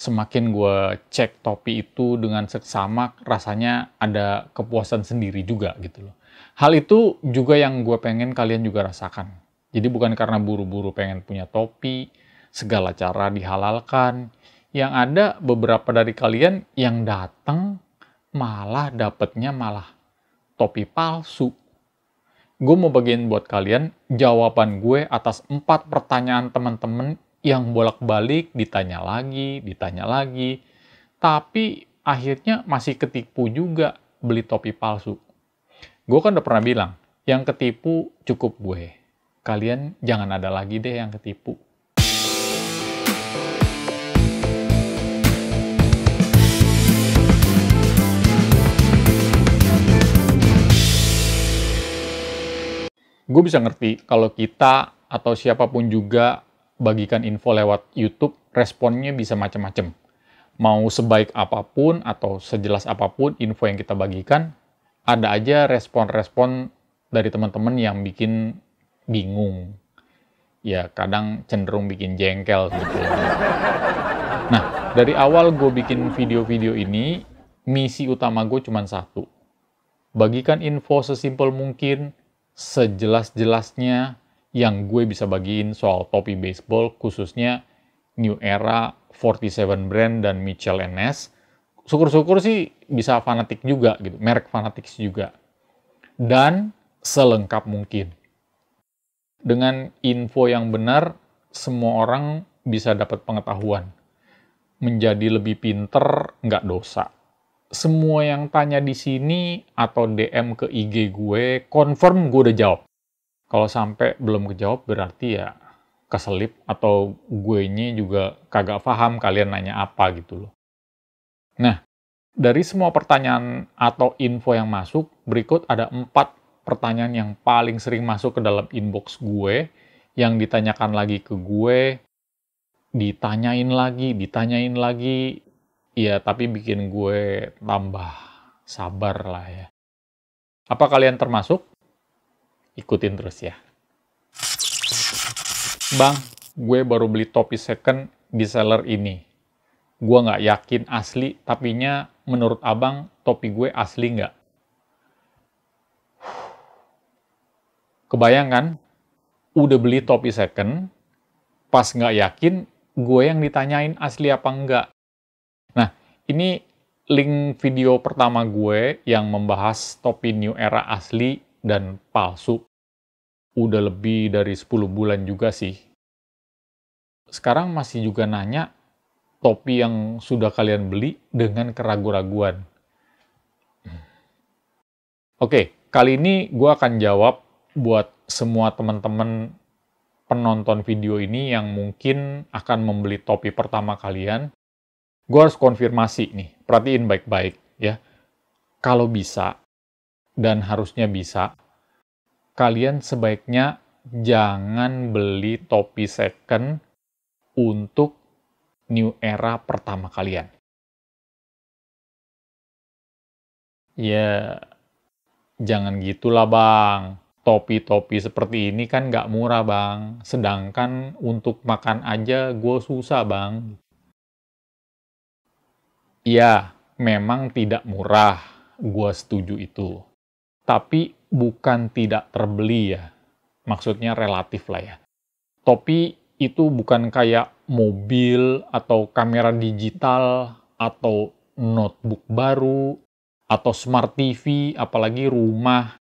semakin gue cek topi itu dengan seksama, rasanya ada kepuasan sendiri juga gitu loh. Hal itu juga yang gue pengen kalian juga rasakan. Jadi bukan karena buru-buru pengen punya topi, segala cara dihalalkan. Yang ada beberapa dari kalian yang datang malah dapetnya malah topi palsu. Gue mau bagiin buat kalian jawaban gue atas 4 pertanyaan teman-teman yang bolak-balik ditanya lagi, tapi akhirnya masih ketipu juga beli topi palsu. Gue kan udah pernah bilang, yang ketipu cukup gue. Kalian jangan ada lagi deh yang ketipu. Gue bisa ngerti kalau kita atau siapapun juga bagikan info lewat YouTube, responnya bisa macam-macam. Mau sebaik apapun atau sejelas apapun info yang kita bagikan, ada aja respon-respon dari teman-teman yang bikin bingung. Ya, kadang cenderung bikin jengkel sebetulnya. Nah, dari awal gue bikin video-video ini, misi utama gue cuma satu. Bagikan info sesimpel mungkin, sejelas-jelasnya yang gue bisa bagiin soal topi baseball, khususnya New Era, 47 Brand, dan Mitchell & Ness. Syukur-syukur sih bisa fanatik juga, gitu, merek fanatik juga. Dan selengkap mungkin. Dengan info yang benar, semua orang bisa dapat pengetahuan. Menjadi lebih pinter, nggak dosa. Semua yang tanya di sini atau DM ke IG gue, confirm gue udah jawab. Kalau sampai belum kejawab berarti ya keselip atau guenya juga kagak paham kalian nanya apa gitu loh. Nah, dari semua pertanyaan atau info yang masuk, berikut ada 4 pertanyaan yang paling sering masuk ke dalam inbox gue, yang ditanyakan lagi ke gue, ditanyain lagi, ya, tapi bikin gue tambah sabar lah ya. Apa kalian termasuk? Ikutin terus ya. Bang, gue baru beli topi second di seller ini. Gue nggak yakin asli, tapinya menurut abang topi gue asli nggak? Kebayang kan? Udah beli topi second, pas nggak yakin, gue yang ditanyain asli apa enggak. Nah, ini link video pertama gue yang membahas topi New Era asli dan palsu. Udah lebih dari 10 bulan juga sih. Sekarang masih juga nanya topi yang sudah kalian beli dengan keraguan-raguan. Oke, kali ini gue akan jawab buat semua teman-teman penonton video ini yang mungkin akan membeli topi pertama kalian. Gue harus konfirmasi nih, perhatiin baik-baik ya. Kalau bisa, dan harusnya bisa, kalian sebaiknya jangan beli topi second untuk New Era pertama kalian. Ya, jangan gitulah bang. Topi-topi seperti ini kan nggak murah bang. Sedangkan untuk makan aja gue susah bang. Iya, memang tidak murah, gue setuju itu. Tapi bukan tidak terbeli ya, maksudnya relatif lah ya. Topi itu bukan kayak mobil atau kamera digital atau notebook baru atau smart TV, apalagi rumah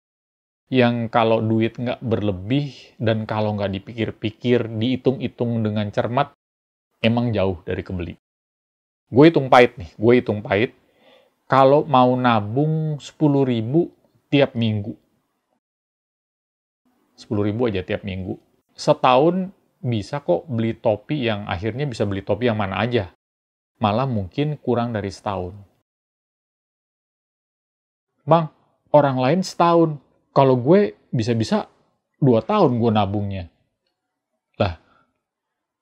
yang kalau duit nggak berlebih dan kalau nggak dipikir-pikir, dihitung-hitung dengan cermat, emang jauh dari kebeli. Gue hitung pahit. Kalau mau nabung 10.000 tiap minggu. 10.000 aja tiap minggu. Setahun bisa kok beli topi yang akhirnya bisa beli topi yang mana aja. Malah mungkin kurang dari setahun. Bang, orang lain setahun. Kalau gue bisa-bisa 2 tahun gue nabungnya. Lah,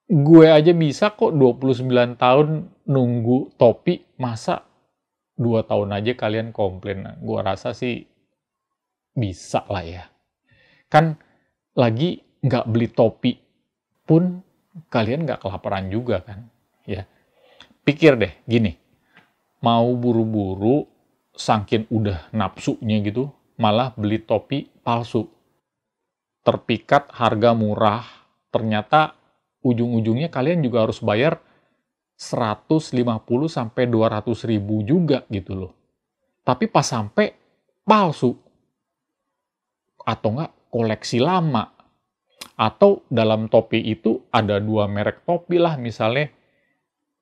gue aja bisa kok 29 tahun nunggu topi, masa 2 tahun aja kalian komplain. Gue rasa sih bisa lah ya. Kan lagi nggak beli topi pun kalian nggak kelaparan juga kan. Ya. Pikir deh, gini, mau buru-buru, saking udah nafsunya gitu, malah beli topi palsu. Terpikat harga murah, ternyata ujung-ujungnya kalian juga harus bayar 150 sampai 200 ribu juga gitu loh. Tapi pas sampai palsu. Atau enggak koleksi lama. Atau dalam topi itu ada 2 merek topi lah misalnya.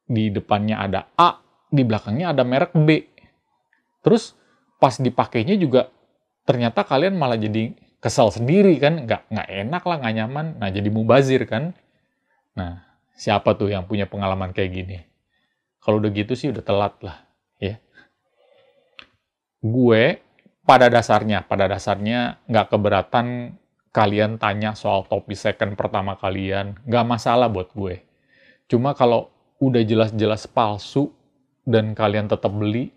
Di depannya ada A, di belakangnya ada merek B. Terus pas dipakainya juga ternyata kalian malah jadi kesel sendiri kan, nggak enak lah, nggak nyaman. Nah, jadi mubazir kan. Nah, siapa tuh yang punya pengalaman kayak gini? Kalau udah gitu sih udah telat lah, ya. Gue pada dasarnya nggak keberatan kalian tanya soal topi second pertama kalian, nggak masalah buat gue. Cuma kalau udah jelas-jelas palsu dan kalian tetap beli,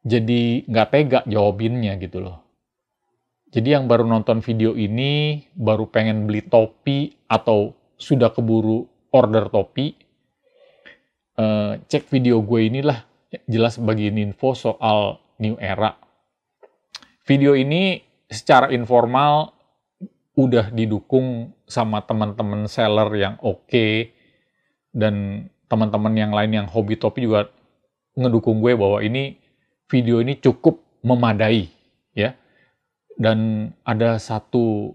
jadi nggak tega jawabinnya gitu loh. Jadi yang baru nonton video ini, baru pengen beli topi, atau sudah keburu order topi, cek video gue inilah, jelas bagiin info soal New Era. Video ini secara informal udah didukung sama teman-teman seller yang oke, dan teman-teman yang lain yang hobi topi juga ngedukung gue bahwa video ini cukup memadai, ya. Dan ada satu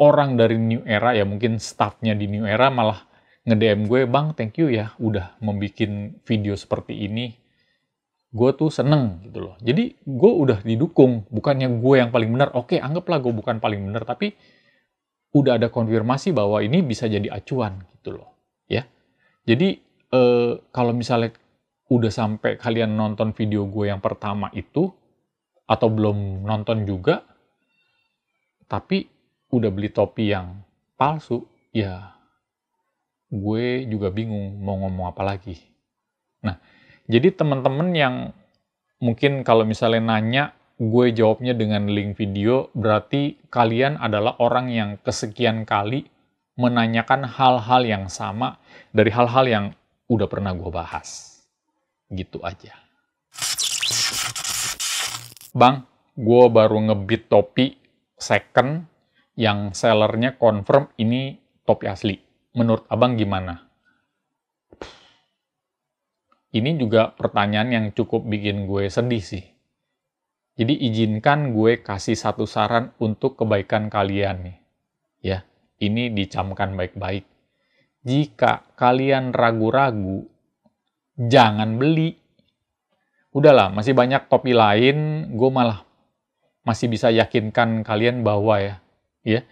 orang dari New Era, ya mungkin staffnya di New Era, malah nge-DM gue, "Bang, thank you ya udah membuat video seperti ini. Gue tuh seneng," gitu loh. Jadi gue udah didukung, bukannya gue yang paling benar. Oke, anggaplah gue bukan paling benar, tapi udah ada konfirmasi bahwa ini bisa jadi acuan gitu loh, ya. Jadi kalau misalnya udah sampai kalian nonton video gue yang pertama itu, atau belum nonton juga, tapi udah beli topi yang palsu, ya gue juga bingung mau ngomong apa lagi. Nah, jadi teman-teman yang mungkin kalau misalnya nanya, gue jawabnya dengan link video, berarti kalian adalah orang yang kesekian kali menanyakan hal-hal yang sama dari hal-hal yang udah pernah gue bahas. Gitu aja. Bang, gue baru ngebit topi second yang sellernya confirm ini topi asli. Menurut abang gimana? Ini juga pertanyaan yang cukup bikin gue sedih sih. Jadi izinkan gue kasih satu saran untuk kebaikan kalian nih. Ya, ini dicamkan baik-baik. Jika kalian ragu-ragu, jangan beli. Udahlah, masih banyak topi lain, gue malah masih bisa yakinkan kalian bahwa ya,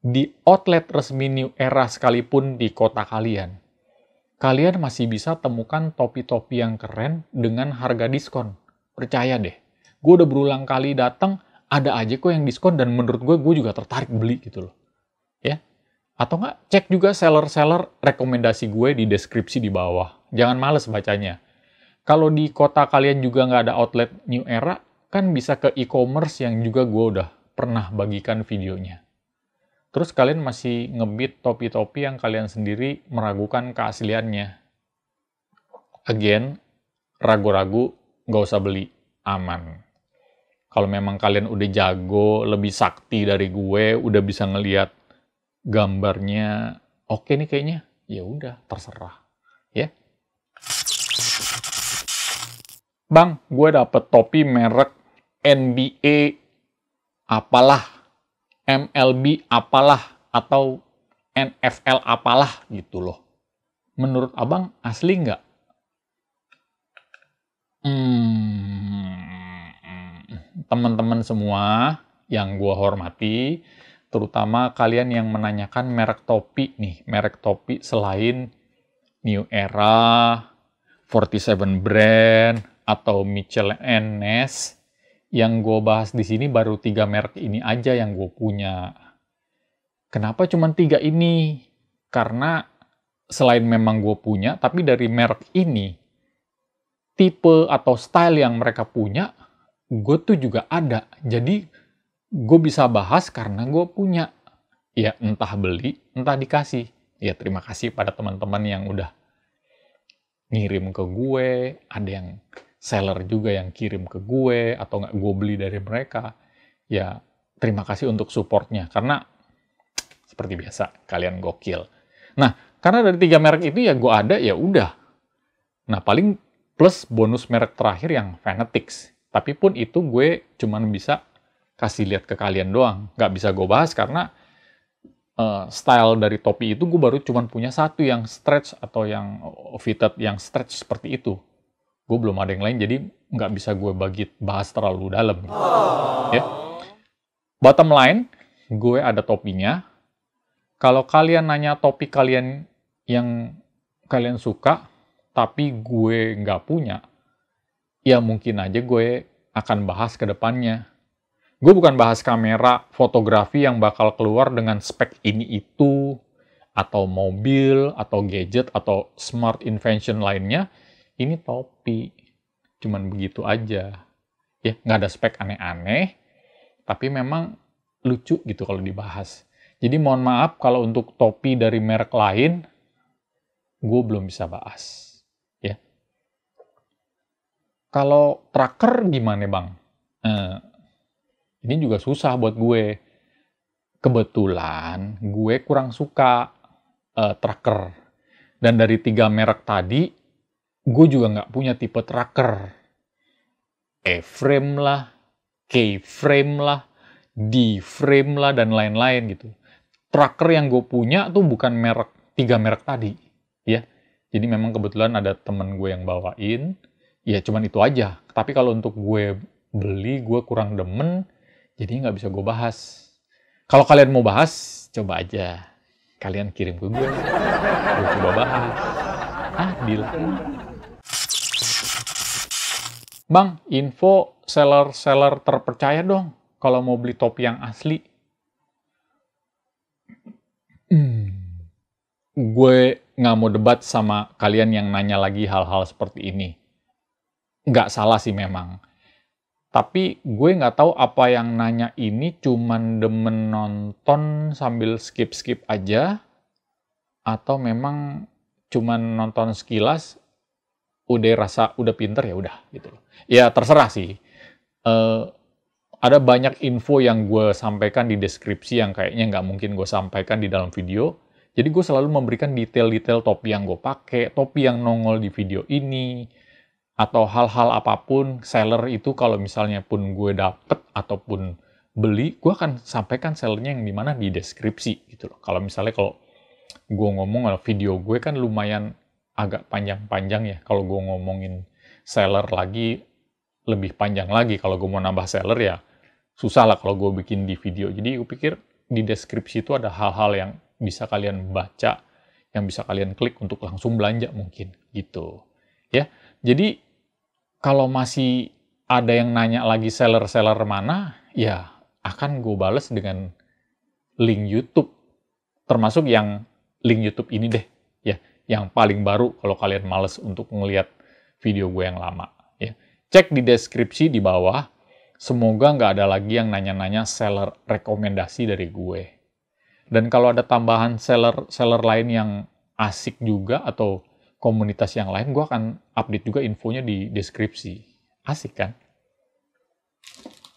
di outlet resmi New Era sekalipun di kota kalian, kalian masih bisa temukan topi-topi yang keren dengan harga diskon. Percaya deh, gue udah berulang kali datang, ada aja kok yang diskon, dan menurut gue juga tertarik beli gitu loh. Ya, atau nggak, cek juga seller-seller rekomendasi gue di deskripsi di bawah. Jangan males bacanya. Kalau di kota kalian juga nggak ada outlet New Era, kan bisa ke e-commerce yang juga gue udah pernah bagikan videonya. Terus kalian masih ngebit topi-topi yang kalian sendiri meragukan keasliannya. Again, ragu-ragu, nggak usah beli, aman. Kalau memang kalian udah jago, lebih sakti dari gue, udah bisa ngelihat gambarnya, oke nih kayaknya, ya udah terserah, ya. Bang, gue dapet topi merek NBA apalah, MLB apalah, atau NFL apalah gitu loh. Menurut abang asli nggak? Teman-teman semua yang gue hormati, terutama kalian yang menanyakan merek topi nih, merek topi selain New Era, 47 Brand, atau Mitchell & Ness, yang gue bahas di sini baru 3 merek ini aja yang gue punya. Kenapa cuma 3 ini? Karena selain memang gue punya, tapi dari merek ini, tipe atau style yang mereka punya, gue tuh juga ada. Jadi, gue bisa bahas karena gue punya. Ya, entah beli, entah dikasih. Ya, terima kasih pada teman-teman yang udah ngirim ke gue, ada yang seller juga yang kirim ke gue, atau nggak gue beli dari mereka. Ya, terima kasih untuk supportnya, karena seperti biasa, kalian gokil. Nah, karena dari 3 merek itu ya gue ada, ya udah. Nah, paling plus bonus merek terakhir yang Fanatics. Tapi pun itu gue cuman bisa kasih lihat ke kalian doang. Nggak bisa gue bahas karena style dari topi itu gue baru cuman punya satu yang stretch atau yang fitted yang stretch seperti itu. Gue belum ada yang lain, jadi nggak bisa gue bahas terlalu dalam. Ya. Bottom line, gue ada topinya. Kalau kalian nanya topi kalian yang kalian suka, tapi gue nggak punya, ya mungkin aja gue akan bahas ke depannya. Gue bukan bahas kamera fotografi yang bakal keluar dengan spek ini itu, atau mobil, atau gadget, atau smart invention lainnya. Ini topi. Cuman begitu aja. Ya, nggak ada spek aneh-aneh, tapi memang lucu gitu kalau dibahas. Jadi mohon maaf kalau untuk topi dari merek lain, gue belum bisa bahas. Ya. Kalau tracker gimana, Bang? Ini juga susah buat gue. Kebetulan gue kurang suka tracker. Dan dari 3 merek tadi, gue juga nggak punya tipe tracker. E-frame lah, K-frame lah, D-frame lah, dan lain-lain gitu. Tracker yang gue punya tuh bukan merek 3 merek tadi. Ya. Jadi memang kebetulan ada temen gue yang bawain, ya cuman itu aja. Tapi kalau untuk gue beli, gue kurang demen, jadi nggak bisa gue bahas. Kalau kalian mau bahas, coba aja. Kalian kirim ke gue coba bahas. Deal. Bang, info seller-seller terpercaya dong, kalau mau beli topi yang asli. Gue nggak mau debat sama kalian yang nanya lagi hal-hal seperti ini. Nggak salah sih memang. Tapi gue nggak tahu apa yang nanya ini cuman demen nonton sambil skip-skip aja, atau memang cuman nonton sekilas, udah pinter ya udah gitu loh. Ya terserah sih. Ada banyak info yang gue sampaikan di deskripsi yang kayaknya nggak mungkin gue sampaikan di dalam video. Jadi gue selalu memberikan detail-detail topi yang gue pakai, topi yang nongol di video ini, atau hal-hal apapun. Seller itu kalau misalnya pun gue dapet ataupun beli, gue akan sampaikan sellernya yang dimana di deskripsi gitu loh. Kalau misalnya kalau gue ngomong, video gue kan lumayan agak panjang-panjang ya. Kalau gue ngomongin seller lagi, lebih panjang lagi. Kalau gue mau nambah seller ya susah lah kalau gue bikin di video. Jadi gue pikir di deskripsi itu ada hal-hal yang bisa kalian baca, yang bisa kalian klik untuk langsung belanja mungkin gitu. Ya, jadi kalau masih ada yang nanya lagi seller-seller mana, ya akan gue bales dengan link YouTube. Termasuk yang link YouTube ini deh, ya, yang paling baru kalau kalian males untuk ngelihat video gue yang lama. Ya. Cek di deskripsi di bawah, semoga nggak ada lagi yang nanya-nanya seller rekomendasi dari gue. Dan kalau ada tambahan seller lain yang asik juga, atau komunitas yang lain, gue akan update juga infonya di deskripsi. Asik kan?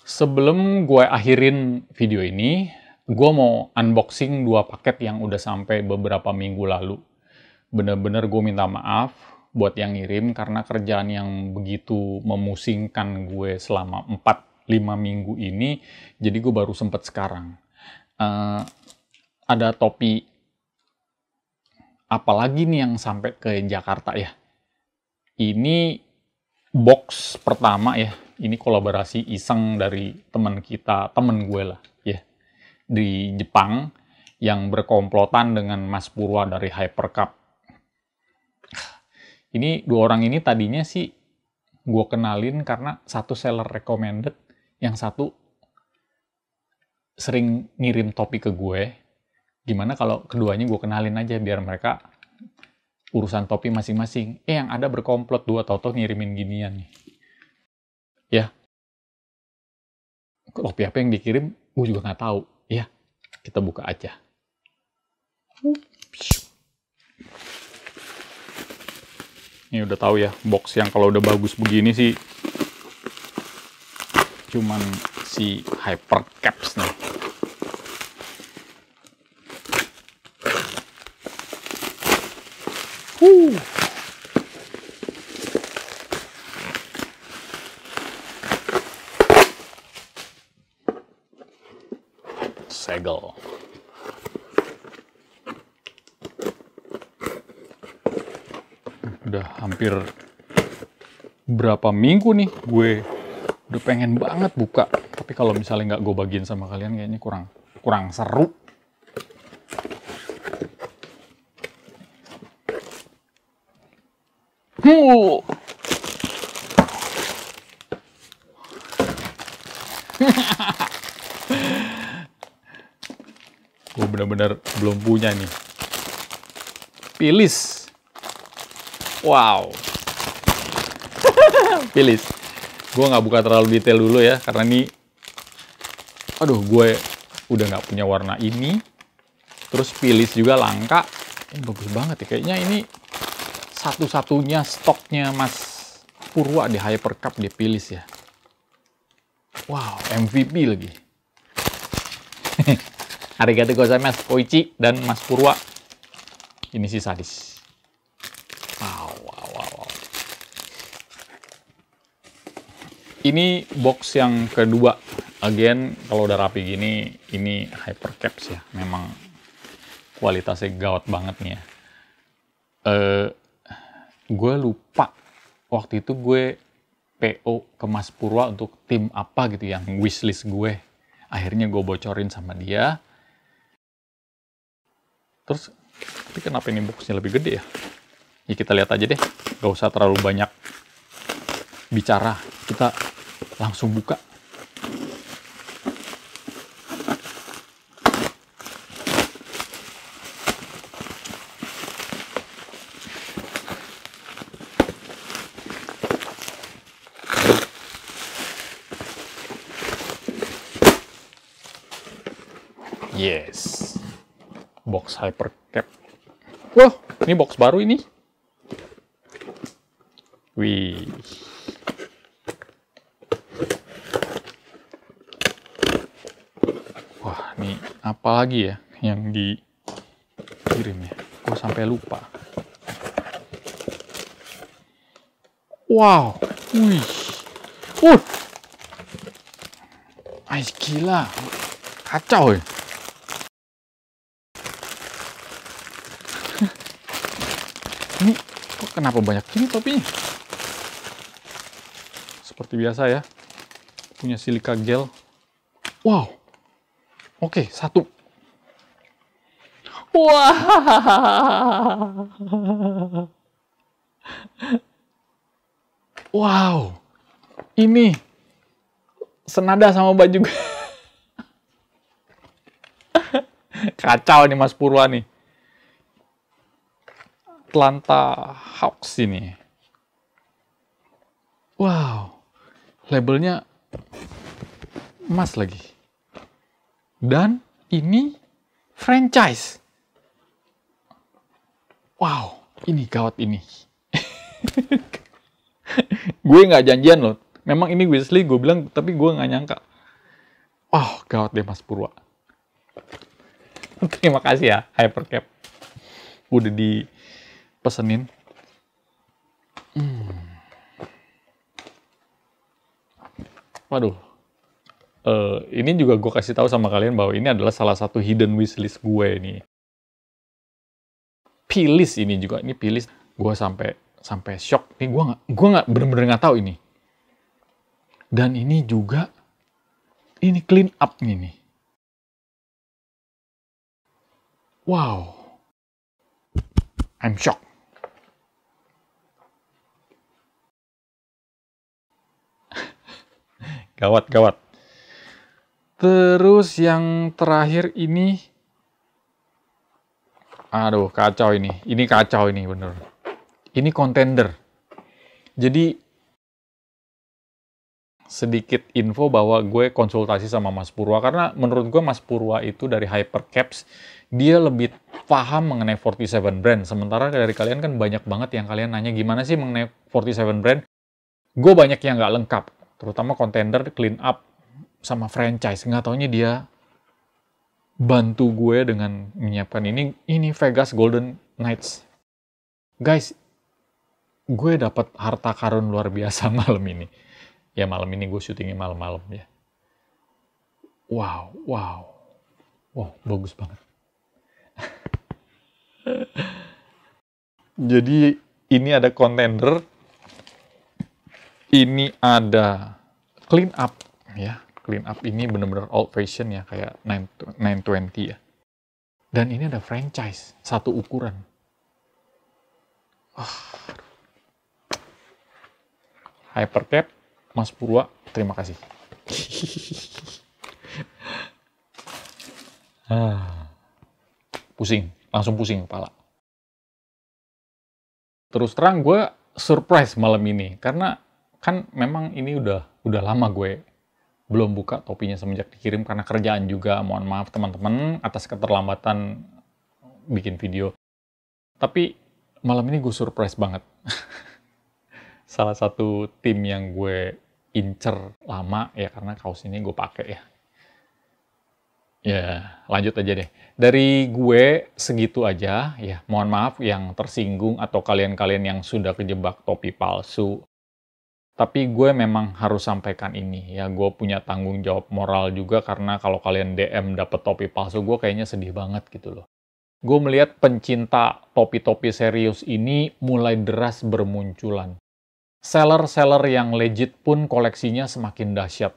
Sebelum gue akhirin video ini, gue mau unboxing 2 paket yang udah sampai beberapa minggu lalu. Bener-bener gue minta maaf buat yang ngirim, karena kerjaan yang begitu memusingkan gue selama 4-5 minggu ini, jadi gue baru sempet sekarang. Ada topi apalagi nih yang sampai ke Jakarta ya. Ini box pertama ya. Ini kolaborasi iseng dari temen gue lah ya. Di Jepang yang berkomplotan dengan Mas Purwa dari Hypercup. Ini 2 orang ini tadinya sih gue kenalin karena satu seller recommended, yang satu sering ngirim topi ke gue. Gimana kalau keduanya gue kenalin aja biar mereka urusan topi masing-masing. Yang ada berkomplot 2 tau-tau ngirimin ginian nih. Ya. Topi apa yang dikirim, gue juga nggak tahu. Ya, kita buka aja. Ini udah tahu ya, box yang kalau udah bagus begini sih cuman si Hypercaps nih. Segel. Udah hampir berapa minggu nih gue udah pengen banget buka, tapi kalau misalnya nggak gue bagiin sama kalian kayaknya kurang seru. Gue bener-bener belum punya nih. Philips. Wow. Philips. Gue nggak buka terlalu detail dulu ya, karena ini, aduh, gue udah nggak punya warna ini. Terus Philips juga langka. Ini bagus banget ya. Kayaknya ini satu-satunya stoknya Mas Purwa di Hypercap di Philips ya. Wow, MVP lagi. Arigatou gozaimasu, Koichi dan Mas Purwa. Ini sih sadis. Wow. Ini box yang kedua. Again, kalau udah rapi gini, ini Hypercaps ya. Memang kualitasnya gawat banget nih ya. Gue lupa. Waktu itu gue PO ke Mas Purwa untuk tim apa gitu yang wishlist gue. Akhirnya gue bocorin sama dia. Terus, tapi kenapa ini boxnya lebih gede ya? Ya kita lihat aja deh. Gak usah terlalu banyak bicara. Kita langsung buka. Yes. Box Hypercap. Wah, ini box baru ini. Wih. Wah, ini apa lagi ya yang dikirim ya? Gue sampai lupa. Wow. Wih. Ais, gila. Kacau ya. Ini kok kenapa banyak gini topinya? Seperti biasa ya, punya silika gel. Wow, oke, satu. Wah, wow, ini senada sama baju gue. Kacau nih Mas Purwa nih. Atlanta Hawks ini. Wow, labelnya emas lagi. Dan ini franchise. Wow, ini gawat ini. Gue nggak janjian loh. Memang ini wishlist gue bilang, tapi gue nggak nyangka. Wow, gawat deh Mas Purwa. Terima kasih ya Hypercap. Udah dipesenin. Waduh. Ini juga gue kasih tahu sama kalian bahwa ini adalah salah satu hidden wishlist gue nih. Philips ini juga, ini Philips. Gue sampai shock. Ini gue nggak bener-bener nggak tahu ini. Dan ini juga, ini clean up nih. Wow. I'm shocked. Gawat. Terus yang terakhir ini, aduh kacau ini. Ini kacau ini bener. Ini contender. Jadi sedikit info bahwa gue konsultasi sama Mas Purwa, karena menurut gue Mas Purwa itu dari Hypercaps Dia lebih paham mengenai 47 brand. Sementara dari kalian kan banyak banget yang kalian nanya gimana sih mengenai 47 brand. Gue banyak yang nggak lengkap. Terutama contender, clean up, sama franchise. Nggak taunya dia bantu gue dengan menyiapkan ini. Ini Vegas Golden Knights. Guys, gue dapat harta karun luar biasa malam ini. Ya malam ini gue syutingnya malam-malam ya. Wow, bagus banget. Jadi ini ada contender, ini ada clean up ya. Clean up ini bener-bener old fashion ya, kayak 920 ya. Dan ini ada franchise, satu ukuran. Hypercap, Mas Purwa, terima kasih. Pusing, langsung pusing kepala. Terus terang gue surprise malam ini, karena kan memang ini udah lama gue belum buka topinya semenjak dikirim karena kerjaan juga. Mohon maaf teman-teman atas keterlambatan bikin video. Tapi malam ini gue surprise banget. Salah satu tim yang gue incer lama ya, karena kaos ini gue pakai ya. Ya, lanjut aja deh. Dari gue segitu aja ya. Mohon maaf yang tersinggung atau kalian-kalian yang sudah kejebak topi palsu. Tapi gue memang harus sampaikan ini ya, gue punya tanggung jawab moral juga, karena kalau kalian DM dapet topi palsu, gue kayaknya sedih banget gitu loh. Gue melihat pencinta topi-topi serius ini mulai deras bermunculan. Seller-seller yang legit pun koleksinya semakin dahsyat.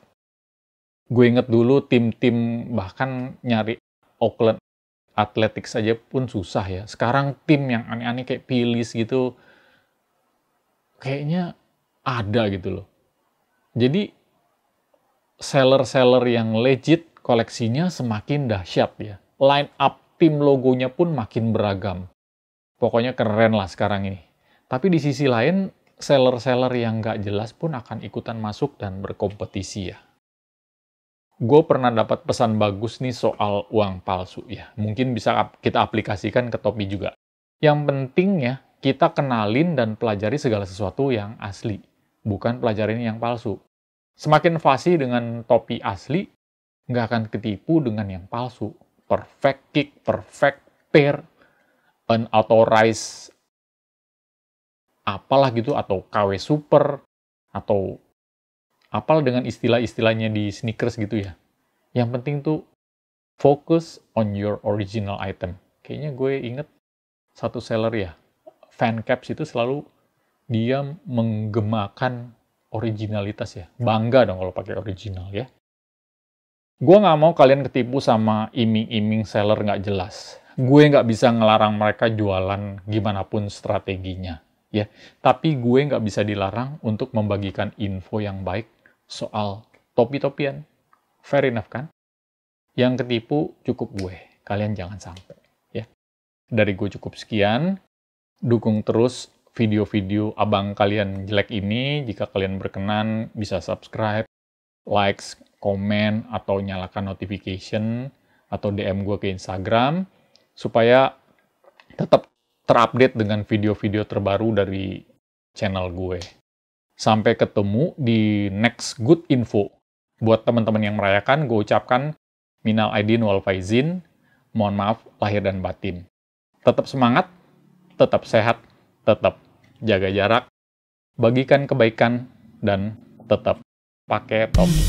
Gue inget dulu tim-tim bahkan nyari Oakland Athletics saja pun susah ya. Sekarang tim yang aneh-aneh kayak Phillies gitu, kayaknya ada gitu loh. Jadi seller-seller yang legit koleksinya semakin dahsyat ya. Line up tim logonya pun makin beragam. Pokoknya keren lah sekarang ini. Tapi di sisi lain, seller-seller yang nggak jelas pun akan ikutan masuk dan berkompetisi ya. Gue pernah dapat pesan bagus nih soal uang palsu ya. Mungkin bisa kita aplikasikan ke topi juga. Yang penting ya, kita kenalin dan pelajari segala sesuatu yang asli. Bukan pelajarin yang palsu. Semakin fasih dengan topi asli, nggak akan ketipu dengan yang palsu. Perfect kick, perfect pair, unauthorized apalah gitu, atau KW super, atau apalah dengan istilah-istilahnya di sneakers gitu ya. Yang penting tuh focus on your original item. Kayaknya gue inget satu seller ya, Fan Caps itu selalu dia menggemakan originalitas ya. Bangga dong kalau pakai original ya. Gue nggak mau kalian ketipu sama iming-iming seller nggak jelas. Gue nggak bisa ngelarang mereka jualan gimana pun strateginya. Ya, tapi gue nggak bisa dilarang untuk membagikan info yang baik soal topi-topian. Fair enough kan? Yang ketipu cukup gue. Kalian jangan sampai. Ya. Dari gue cukup sekian. Dukung terus video-video abang kalian jelek ini. Jika kalian berkenan, bisa subscribe, likes, komen, atau nyalakan notification, atau DM gue ke Instagram, supaya tetap terupdate dengan video-video terbaru dari channel gue. Sampai ketemu di next good info. Buat teman-teman yang merayakan, gue ucapkan minal aidin wal faizin, mohon maaf lahir dan batin. Tetap semangat, tetap sehat, tetap jaga jarak, bagikan kebaikan, dan tetap pakai topi.